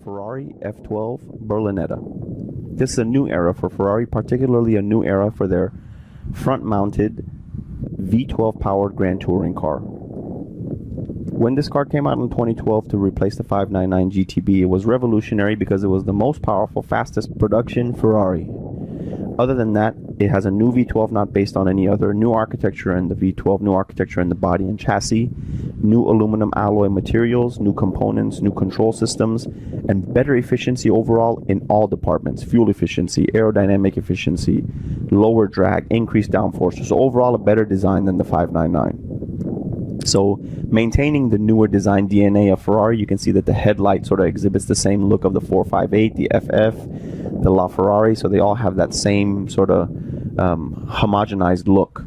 Ferrari F12 Berlinetta. This is a new era for Ferrari, particularly a new era for their front-mounted V12 powered Grand Touring car. When this car came out in 2012 to replace the 599 GTB, it was revolutionary because it was the most powerful, fastest production Ferrari. Other than that, it has a new V12 not based on any other, new architecture in the V12, new architecture in the body and chassis, new aluminum alloy materials, new components, new control systems, and better efficiency overall in all departments. Fuel efficiency, aerodynamic efficiency, lower drag, increased downforce. So overall a better design than the 599. So maintaining the newer design DNA of Ferrari, you can see that the headlight sort of exhibits the same look of the 458, the FF, the LaFerrari, so they all have that same sort of homogenized look.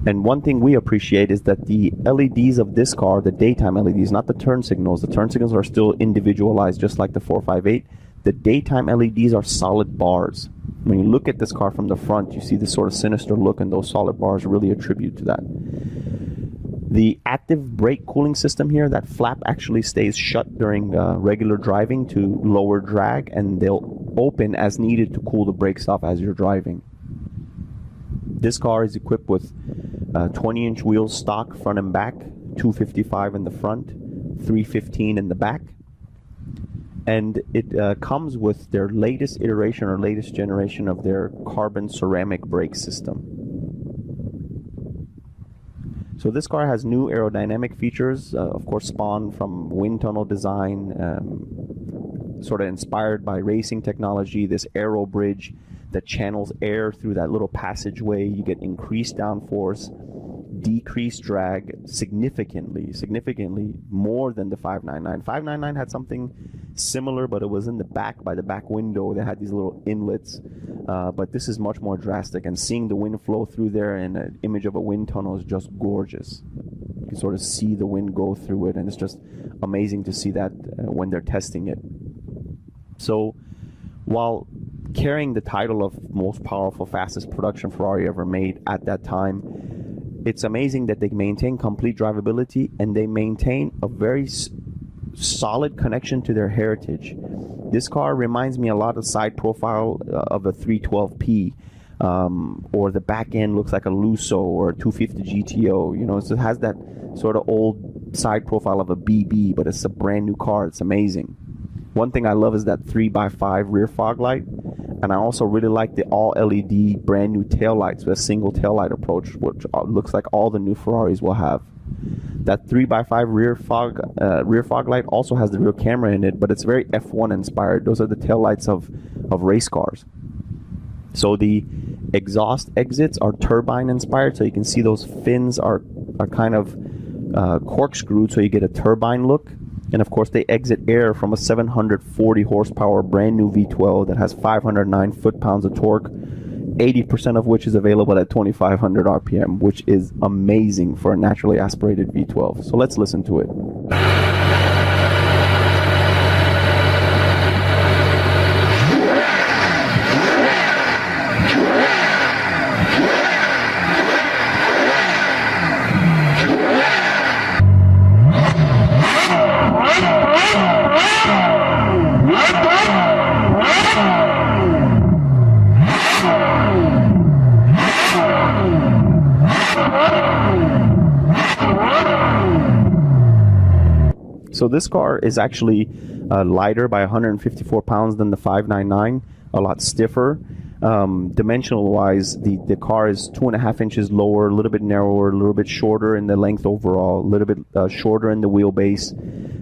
And one thing we appreciate is that the LEDs of this car, the daytime LEDs, not the turn signals are still individualized just like the 458. The daytime LEDs are solid bars. When you look at this car from the front, you see this sort of sinister look, and those solid bars really attribute to that. The active brake cooling system here, that flap actually stays shut during regular driving to lower drag, and they'll open as needed to cool the brakes off as you're driving. This car is equipped with 20-inch wheels stock front and back, 255 in the front, 315 in the back. And it comes with their latest iteration or latest generation of their carbon ceramic brake system. So this car has new aerodynamic features, of course spawned from wind tunnel design, sort of inspired by racing technology, this aero bridge that channels air through that little passageway. You get increased downforce, decreased drag significantly more than the 599. 599 had something similar, but it was in the back, by the back window. They had these little inlets, but this is much more drastic, and seeing the wind flow through there in an image of a wind tunnel is just gorgeous. You can sort of see the wind go through it, and it's just amazing to see that when they're testing it. So while carrying the title of most powerful, fastest production Ferrari ever made at that time, it's amazing that they maintain complete drivability and they maintain a very solid connection to their heritage. This car reminds me a lot of side profile of a 312P, or the back end looks like a Lusso or a 250 GTO. You know, so it has that sort of old side profile of a BB, but it's a brand new car. It's amazing. One thing I love is that 3x5 rear fog light, and I also really like the all LED brand new tail lights with a single tail light approach, which looks like all the new Ferraris will have. That 3x5 rear fog light also has the rear camera in it, but it's very F1 inspired. Those are the tail lights of race cars. So the exhaust exits are turbine inspired, so you can see those fins are kind of corkscrewed, so you get a turbine look. And of course they exit air from a 740 horsepower brand new V12 that has 509 foot-pounds of torque, 80% of which is available at 2500 RPM, which is amazing for a naturally aspirated V12. So let's listen to it. So this car is actually lighter by 154 pounds than the 599, a lot stiffer. Dimensional wise, the car is 2.5 inches lower, a little bit narrower, a little bit shorter in the length overall, a little bit shorter in the wheelbase.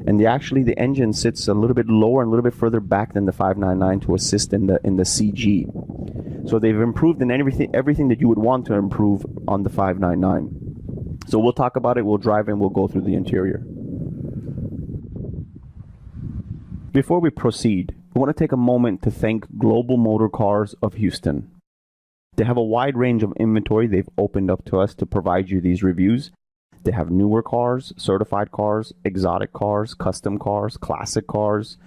And the engine sits a little bit lower and a little bit further back than the 599 to assist in the CG. So they've improved in everything that you would want to improve on the 599. So we'll talk about it, we'll drive and we'll go through the interior. Before we proceed, I want to take a moment to thank Global Motor Cars of Houston. They have a wide range of inventory they've opened up to us to provide you these reviews. They have newer cars, certified cars, exotic cars, custom cars, classic cars,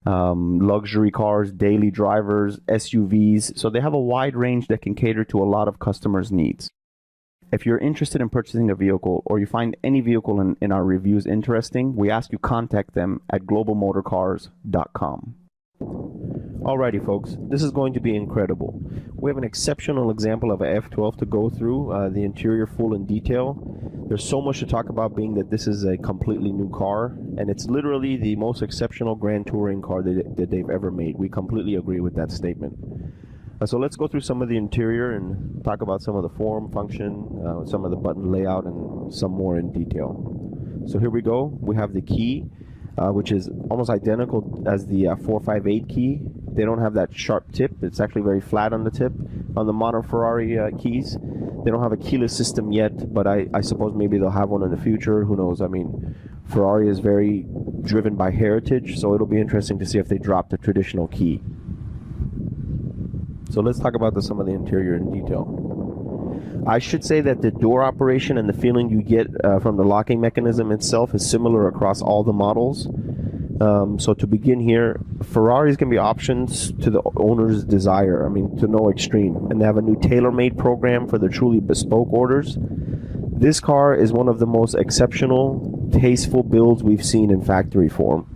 luxury cars, daily drivers, SUVs. So they have a wide range that can cater to a lot of customers' needs. If you're interested in purchasing a vehicle or you find any vehicle in our reviews interesting, we ask you contact them at globalmotorcars.com. Alrighty folks, this is going to be incredible. We have an exceptional example of a F12 to go through, the interior full in detail. There's so much to talk about, being that this is a completely new car, and it's literally the most exceptional Grand Touring car that they've ever made. We completely agree with that statement. So let's go through some of the interior and talk about some of the form, function, some of the button layout, and some more in detail. So here we go. We have the key, which is almost identical as the 458 key. They don't have that sharp tip. It's actually very flat on the tip. On the modern Ferrari keys, they don't have a keyless system yet, but I suppose maybe they'll have one in the future. Who knows? I mean, Ferrari is very driven by heritage, so it'll be interesting to see if they drop the traditional key. So let's talk about some of the interior in detail. I should say that the door operation and the feeling you get from the locking mechanism itself is similar across all the models. So to begin here, Ferraris can be options to the owner's desire, I mean, to no extreme. And they have a new tailor-made program for the truly bespoke orders. This car is one of the most exceptional, tasteful builds we've seen in factory form.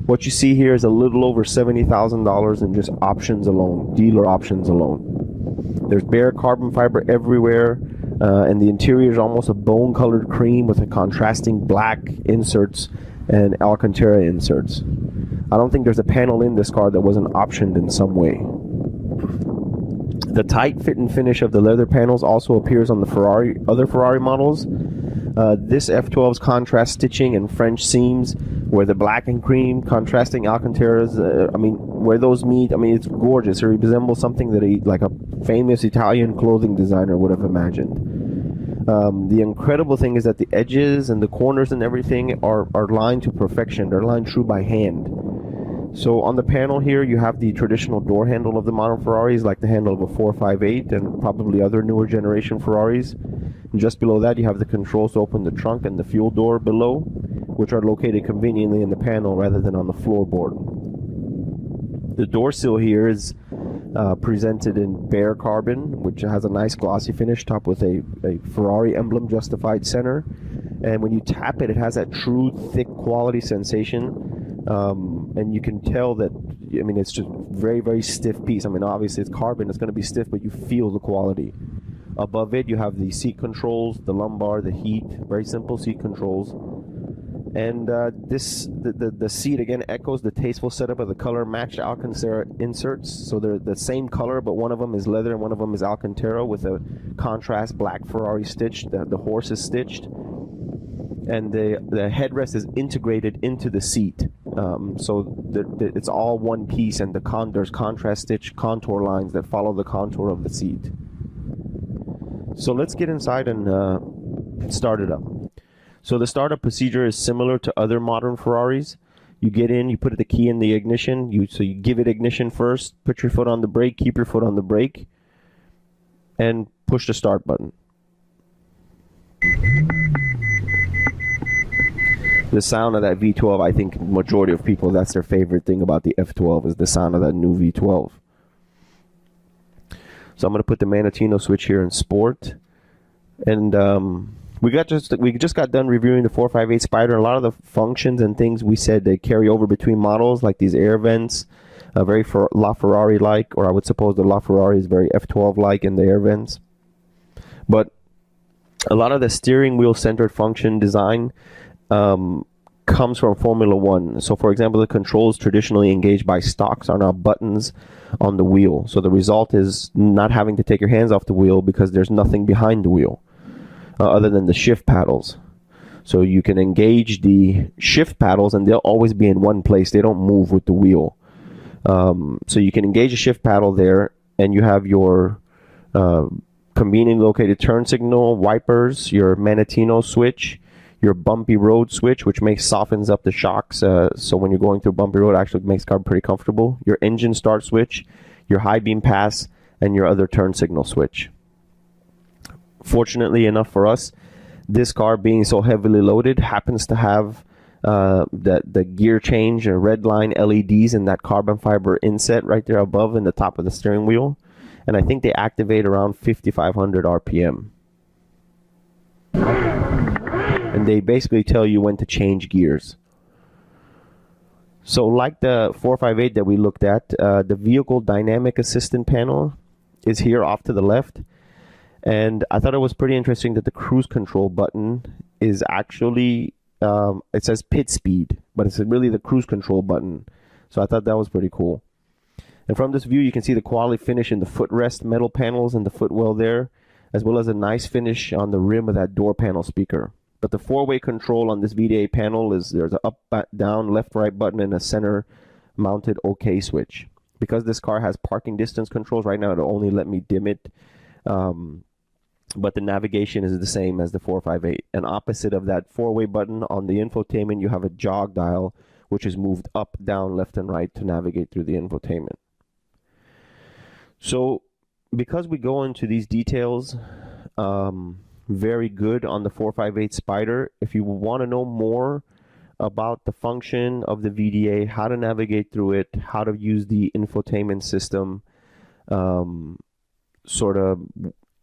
What you see here is a little over $70,000 in just options alone, dealer options alone. There's bare carbon fiber everywhere, and the interior is almost a bone-colored cream with a contrasting black inserts and Alcantara inserts. I don't think there's a panel in this car that wasn't optioned in some way. The tight fit and finish of the leather panels also appears on the other Ferrari models. This F12's contrast stitching and French seams, where the black and cream contrasting Alcantaras, I mean, where those meet, I mean, it's gorgeous. It resembles something that like a famous Italian clothing designer would have imagined. The incredible thing is that the edges and the corners and everything are lined to perfection. They're lined true by hand. So on the panel here, you have the traditional door handle of the modern Ferraris, like the handle of a 458 and probably other newer generation Ferraris. And just below that, you have the controls to open the trunk and the fuel door below, which are located conveniently in the panel rather than on the floorboard. The door sill here is presented in bare carbon, which has a nice glossy finish topped with a Ferrari emblem justified center. And when you tap it, it has that true thick quality sensation. And you can tell that, I mean, it's just very, very stiff piece. I mean, obviously it's carbon, it's going to be stiff, but you feel the quality. Above it, you have the seat controls, the lumbar, the heat, very simple seat controls. And the seat again echoes the tasteful setup of the color matched Alcantara inserts. So they're the same color, but one of them is leather and one of them is Alcantara with a contrast black Ferrari stitch. The horse is stitched. And the headrest is integrated into the seat, so it's all one piece, and there's contrast stitch contour lines that follow the contour of the seat. So let's get inside and start it up. So the startup procedure is similar to other modern Ferraris. You get in, you put the key in the ignition, so you give it ignition first, put your foot on the brake, keep your foot on the brake, and push the start button. The sound of that V12, I think majority of people, that's their favorite thing about the F12, is the sound of that new V12. So I'm going to put the Manatino switch here in Sport. And we just got done reviewing the 458 Spider. A lot of the functions and things we said they carry over between models, like these air vents, very LaFerrari-like, or I would suppose the LaFerrari is very F12-like in the air vents. But a lot of the steering wheel centered function design comes from Formula One. So for example, the controls traditionally engaged by stocks are now buttons on the wheel. So the result is not having to take your hands off the wheel because there's nothing behind the wheel other than the shift paddles. So you can engage the shift paddles and they'll always be in one place. They don't move with the wheel. So you can engage a shift paddle there, and you have your conveniently located turn signal, wipers, your Manatino switch, your bumpy road switch, which softens up the shocks, so when you're going through bumpy road, it actually makes the car pretty comfortable. Your engine start switch, your high beam pass, and your other turn signal switch. Fortunately enough for us, this car being so heavily loaded happens to have the gear change or red line LEDs in that carbon fiber inset right there above in the top of the steering wheel, and I think they activate around 5,500 RPM. And they basically tell you when to change gears. So like the 458 that we looked at, the vehicle dynamic assistant panel is here off to the left. And I thought it was pretty interesting that the cruise control button is actually, it says pit speed, but it's really the cruise control button. So I thought that was pretty cool. And from this view, you can see the quality finish in the footrest metal panels and the footwell there, as well as a nice finish on the rim of that door panel speaker. But the four-way control on this VDA panel is there's an up, down, left, right button and a center mounted OK switch. Because this car has parking distance controls, right now it'll only let me dim it. But the navigation is the same as the 458. And opposite of that four-way button on the infotainment, you have a jog dial, which is moved up, down, left, and right to navigate through the infotainment. So because we go into these details, very good on the 458 Spider. If you want to know more about the function of the VDA, how to navigate through it, how to use the infotainment system, sort of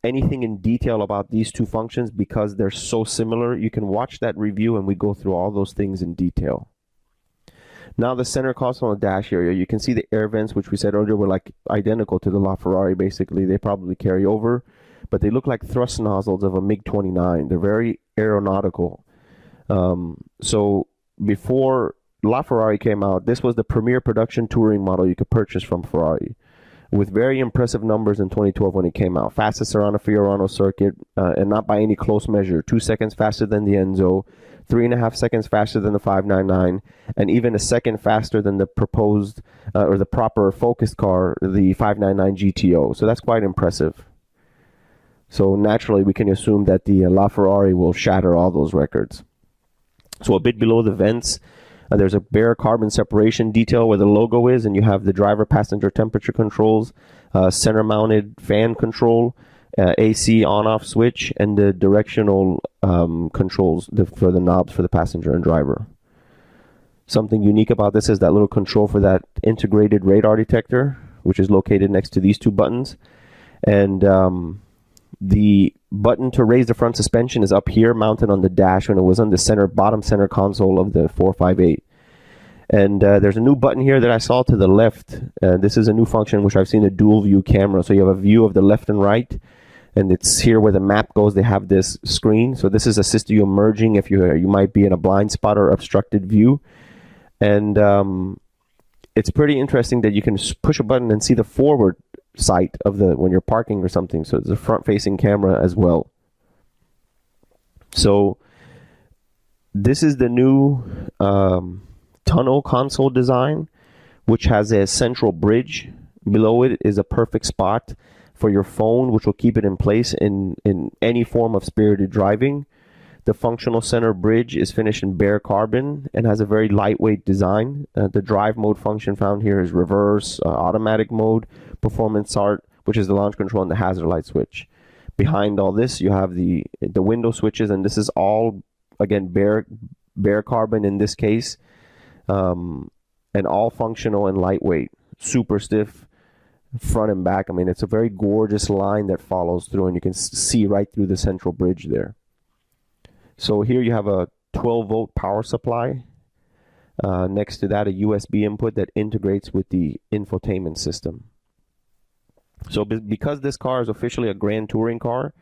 anything in detail about these two functions, because they're so similar, you can watch that review and we go through all those things in detail. Now the center console on the dash area, you can see the air vents, which we said earlier were like identical to the LaFerrari basically. They probably carry over, but they look like thrust nozzles of a MiG-29. They're very aeronautical. So before LaFerrari came out, this was the premier production touring model you could purchase from Ferrari, with very impressive numbers in 2012 when it came out. Fastest around a Fiorano circuit, and not by any close measure. 2 seconds faster than the Enzo, 3.5 seconds faster than the 599, and even a second faster than the proposed, or the proper focused car, the 599 GTO. So that's quite impressive. So naturally, we can assume that the LaFerrari will shatter all those records. So a bit below the vents, there's a bare carbon separation detail where the logo is, and you have the driver-passenger temperature controls, center-mounted fan control, AC on-off switch, and the directional controls for the knobs for the passenger and driver. Something unique about this is that little control for that integrated radar detector, which is located next to these two buttons. And the button to raise the front suspension is up here, mounted on the dash, when it was on the bottom center console of the 458. And there's a new button here that I saw to the left. This is a new function which I've seen, a dual view camera. So you have a view of the left and right, and it's here where the map goes. They have this screen. So this is assist you emerging if you might be in a blind spot or obstructed view. And it's pretty interesting that you can push a button and see the forward sight of when you're parking or something. So it's a front-facing camera as well. So this is the new tunnel console design, which has a central bridge. Below it is a perfect spot for your phone, which will keep it in place in any form of spirited driving. The functional center bridge is finished in bare carbon and has a very lightweight design. The drive mode function found here is reverse, automatic mode, performance start, which is the launch control, and the hazard light switch. Behind all this, you have the window switches, and this is all, again, bare carbon in this case, and all functional and lightweight. Super stiff front and back. I mean, it's a very gorgeous line that follows through, and you can see right through the central bridge there. So here you have a 12-volt power supply. Next to that, a USB input that integrates with the infotainment system. So because this car is officially a Grand Touring car,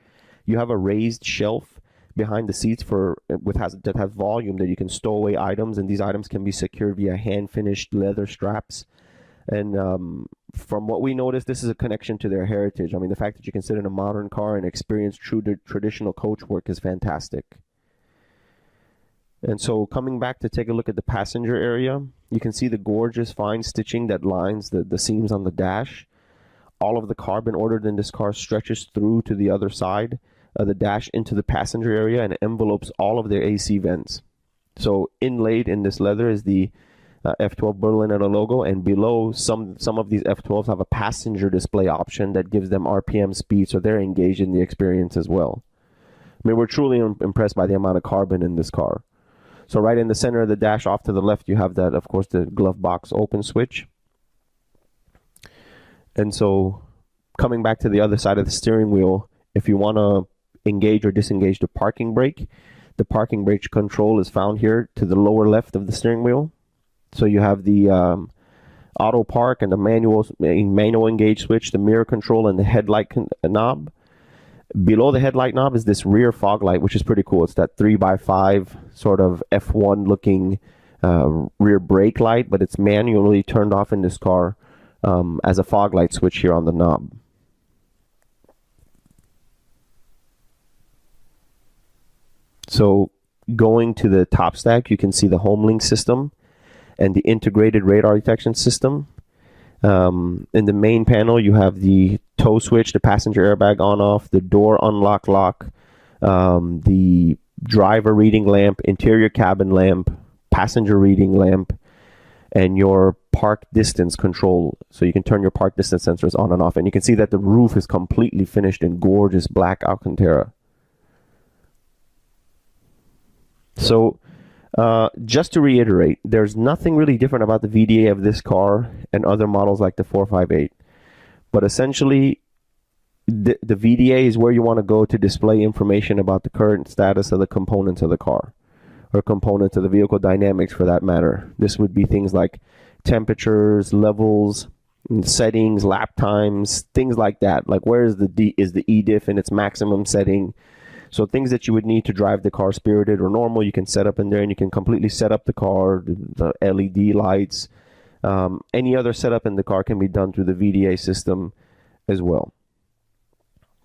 you have a raised shelf behind the seats that has volume that you can stow away items, and these items can be secured via hand-finished leather straps. And from what we noticed, this is a connection to their heritage. I mean, the fact that you can sit in a modern car and experience true traditional coach work is fantastic. And so coming back to take a look at the passenger area, you can see the gorgeous fine stitching that lines the seams on the dash. All of the carbon ordered in this car stretches through to the other side of the dash into the passenger area and envelopes all of their AC vents. So inlaid in this leather is the F12 Berlinetta logo, and below some of these F12s have a passenger display option that gives them RPM speed, so they're engaged in the experience as well. I mean, we're truly impressed by the amount of carbon in this car. So right in the center of the dash off to the left, you have that, of course, the glove box open switch. And so coming back to the other side of the steering wheel, if you want to engage or disengage the parking brake. The parking brake control is found here to the lower left of the steering wheel. So you have the auto park and the manual engage switch, the mirror control, and the headlight knob. Below the headlight knob is this rear fog light, which is pretty cool. It's that 3x5 sort of F1 looking rear brake light, but it's manually turned off in this car as a fog light switch here on the knob. So going to the top stack, you can see the HomeLink system and the integrated radar detection system. In the main panel, you have the tow switch, the passenger airbag on off, the door unlock lock, the driver reading lamp, interior cabin lamp, passenger reading lamp, and your park distance control. So you can turn your park distance sensors on and off. And you can see that the roof is completely finished in gorgeous black Alcantara. So just to reiterate, there's nothing really different about the VDA of this car and other models like the 458. But essentially, the VDA is where you want to go to display information about the current status of the components of the car, or components of the vehicle dynamics for that matter. This would be things like temperatures, levels, settings, lap times, things like that. Like where is the E-Diff in its maximum setting? So things that you would need to drive the car spirited or normal, you can set up in there, and you can completely set up the car, the LED lights. Any other setup in the car can be done through the VDA system as well.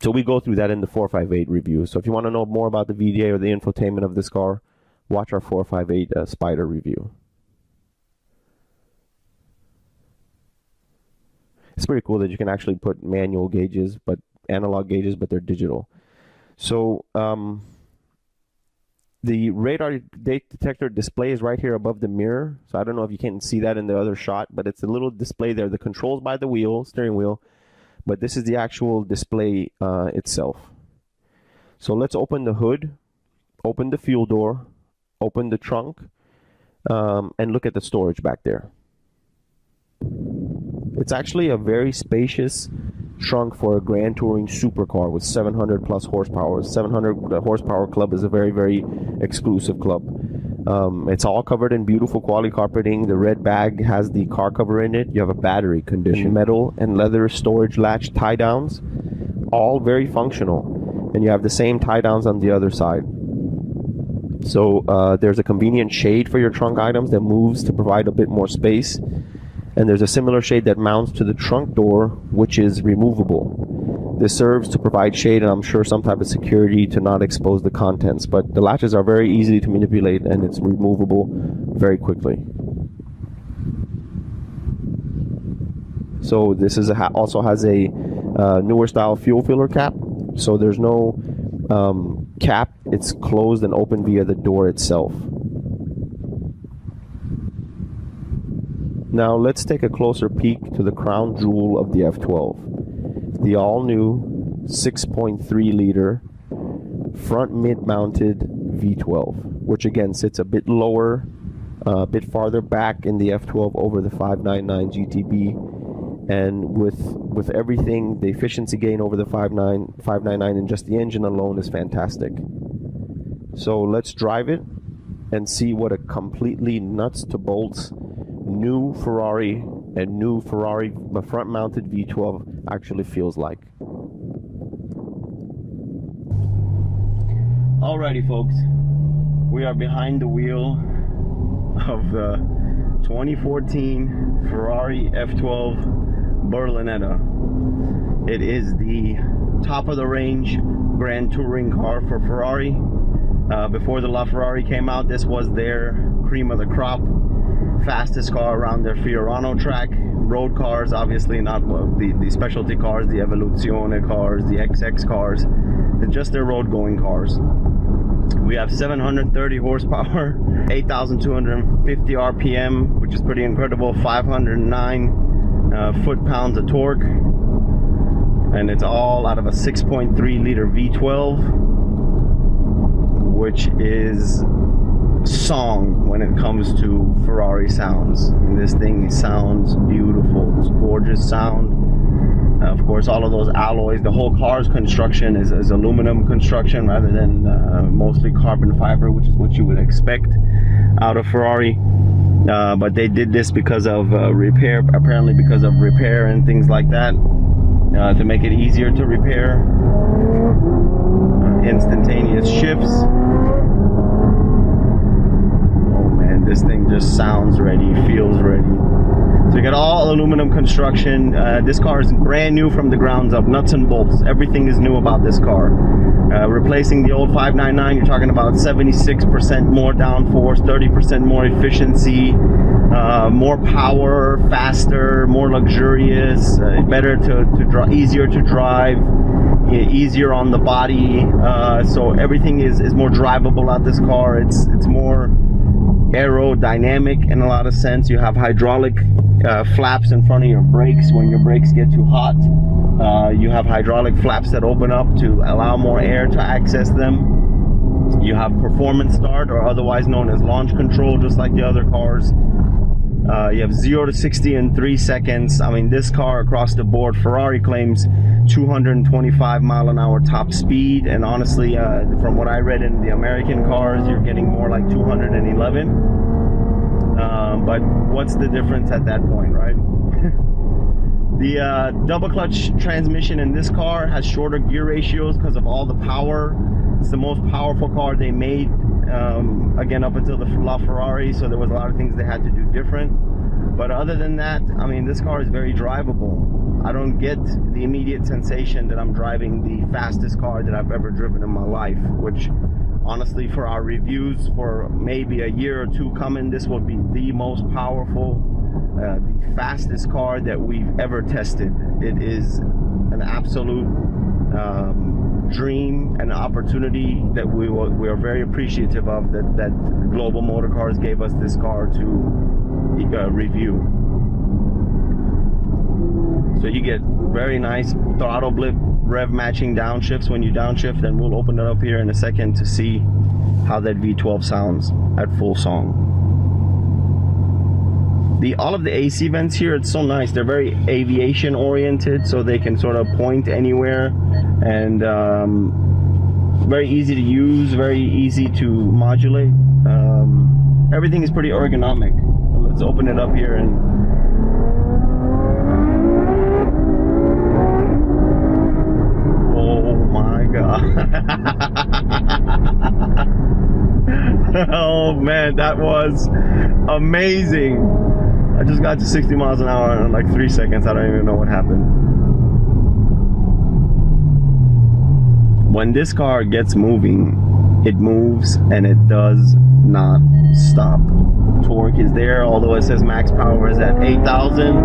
So we go through that in the 458 review. So if you want to know more about the VDA or the infotainment of this car, watch our 458 Spider review. It's pretty cool that you can actually put manual gauges, but analog gauges, but they're digital. So the radar detector display is right here above the mirror. So I don't know if you can see that in the other shot, but it's a little display there. The controls by the wheel, steering wheel, but this is the actual display itself. So let's open the hood, open the fuel door, open the trunk, and look at the storage back there. It's actually a very spacious trunk for a grand touring supercar with 700 plus horsepower. 700 horsepower club is a very, very exclusive club. It's all covered in beautiful quality carpeting. The red bag has the car cover in it. You have a battery condition, metal and leather storage latch tie downs, all very functional. And you have the same tie downs on the other side. So there's a convenient shade for your trunk items that moves to provide a bit more space. And there's a similar shade that mounts to the trunk door, which is removable. This serves to provide shade and I'm sure some type of security to not expose the contents. But the latches are very easy to manipulate and it's removable very quickly. So this is also has a newer style fuel filler cap. So there's no cap. It's closed and open via the door itself. Now let's take a closer peek to the crown jewel of the F12. The all-new 6.3 liter front mid-mounted V12, which again sits a bit lower, a bit farther back in the F12 over the 599 GTB, and with everything, the efficiency gain over the 599 in just the engine alone is fantastic. So let's drive it and see what a completely nuts to bolts new Ferrari and new Ferrari front-mounted V12 actually feels like. Alrighty folks, we are behind the wheel of the 2014 Ferrari F12 Berlinetta. It is the top of the range grand touring car for Ferrari. Before the LaFerrari came out, this was their cream of the crop. Fastest car around their Fiorano track. Road cars, obviously not the specialty cars, the Evoluzione cars, the XX cars. They're just their road going cars. We have 730 horsepower, 8,250 RPM, which is pretty incredible, 509 foot-pounds of torque. And it's all out of a 6.3 liter V12, which is song when it comes to Ferrari sounds. And this thing sounds beautiful. It's gorgeous sound. Of course, all of those alloys, the whole car's construction is aluminum construction rather than mostly carbon fiber, which is what you would expect out of Ferrari. But they did this because of repair, apparently because of repair and things like that, to make it easier to repair. Instantaneous shifts. Oh man, this thing just sounds ready, feels ready. So you got all aluminum construction. This car is brand new from the ground up, nuts and bolts. Everything is new about this car. Replacing the old 599, you're talking about 76% more downforce, 30% more efficiency, more power, faster, more luxurious, better to drive, easier to drive, easier on the body. So everything is more drivable out this car. It's more aerodynamic in a lot of sense. You have hydraulic flaps in front of your brakes when your brakes get too hot. You have hydraulic flaps that open up to allow more air to access them. You have performance start, or otherwise known as launch control, just like the other cars. You have 0 to 60 in 3 seconds. I mean, this car across the board, Ferrari claims 225 mile an hour top speed, and honestly, from what I read in the American cars, you're getting more like 211. But what's the difference at that point, right? The double clutch transmission in this car has shorter gear ratios because of all the power. It's the most powerful car they made, again, up until the LaFerrari, so there was a lot of things they had to do different. But other than that, I mean, this car is very drivable. I don't get the immediate sensation that I'm driving the fastest car that I've ever driven in my life, which honestly, for our reviews for maybe a year or two coming, this will be the most powerful, the fastest car that we've ever tested. It is an absolute dream and opportunity that we are very appreciative of, that Global Motor Cars gave us this car to review. So you get very nice throttle blip rev matching downshifts when you downshift, and we'll open it up here in a second to see how that V12 sounds at full song. All of the AC vents here, it's so nice. They're very aviation oriented, so they can sort of point anywhere, and very easy to use, very easy to modulate. Everything is pretty ergonomic. Let's open it up here and oh my god. Oh man, that was amazing. I just got to 60 miles an hour in like 3 seconds. I don't even know what happened. When this car gets moving, it moves and it does not stop. Torque is there, although it says max power is at 8,000.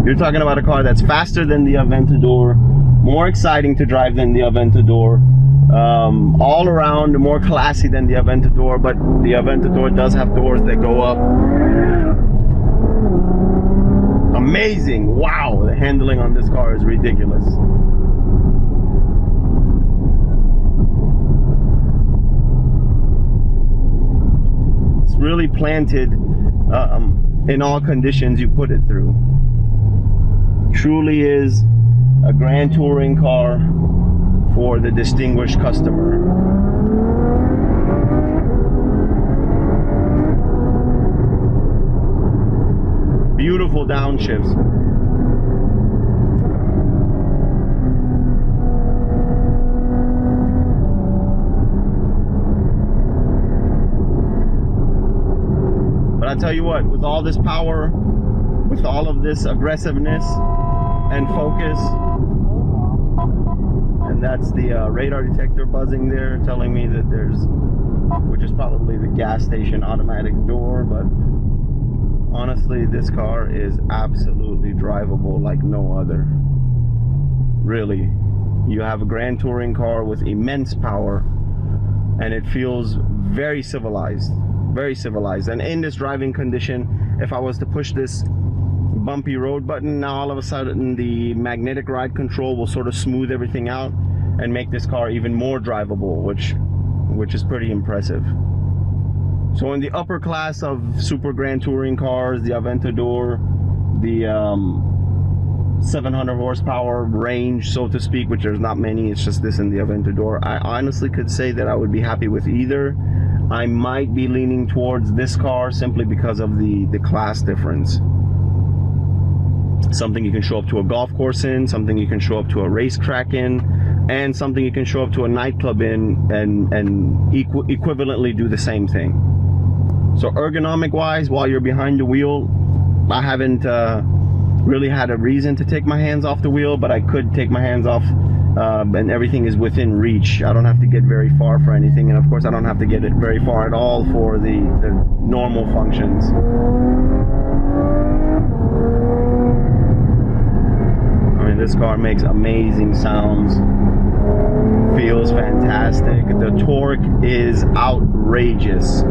You're talking about a car that's faster than the Aventador, more exciting to drive than the Aventador, all around more classy than the Aventador, but the Aventador does have doors that go up. Amazing! Wow, the handling on this car is ridiculous. It's really planted in all conditions you put it through. Truly is a grand touring car for the distinguished customer. Beautiful downshifts. But I tell you what, with all this power, with all of this aggressiveness and focus, and that's the radar detector buzzing there, telling me that there's, which is probably the gas station automatic door, but honestly, this car is absolutely drivable like no other. Really, you have a grand touring car with immense power, and it feels very civilized, and in this driving condition, if I was to push this bumpy road button, now all of a sudden the magnetic ride control will sort of smooth everything out and make this car even more drivable, which is pretty impressive. So in the upper class of super grand touring cars, the Aventador, the 700 horsepower range, so to speak, which there's not many, it's just this and the Aventador, I honestly could say that I would be happy with either. I might be leaning towards this car simply because of the class difference. Something you can show up to a golf course in, something you can show up to a racetrack in, and something you can show up to a nightclub in and equivalently do the same thing. So ergonomic wise, while you're behind the wheel, I haven't really had a reason to take my hands off the wheel, but I could take my hands off and everything is within reach. I don't have to get very far for anything, and of course I don't have to get it very far at all for the normal functions. I mean, this car makes amazing sounds, feels fantastic. The torque is outrageous.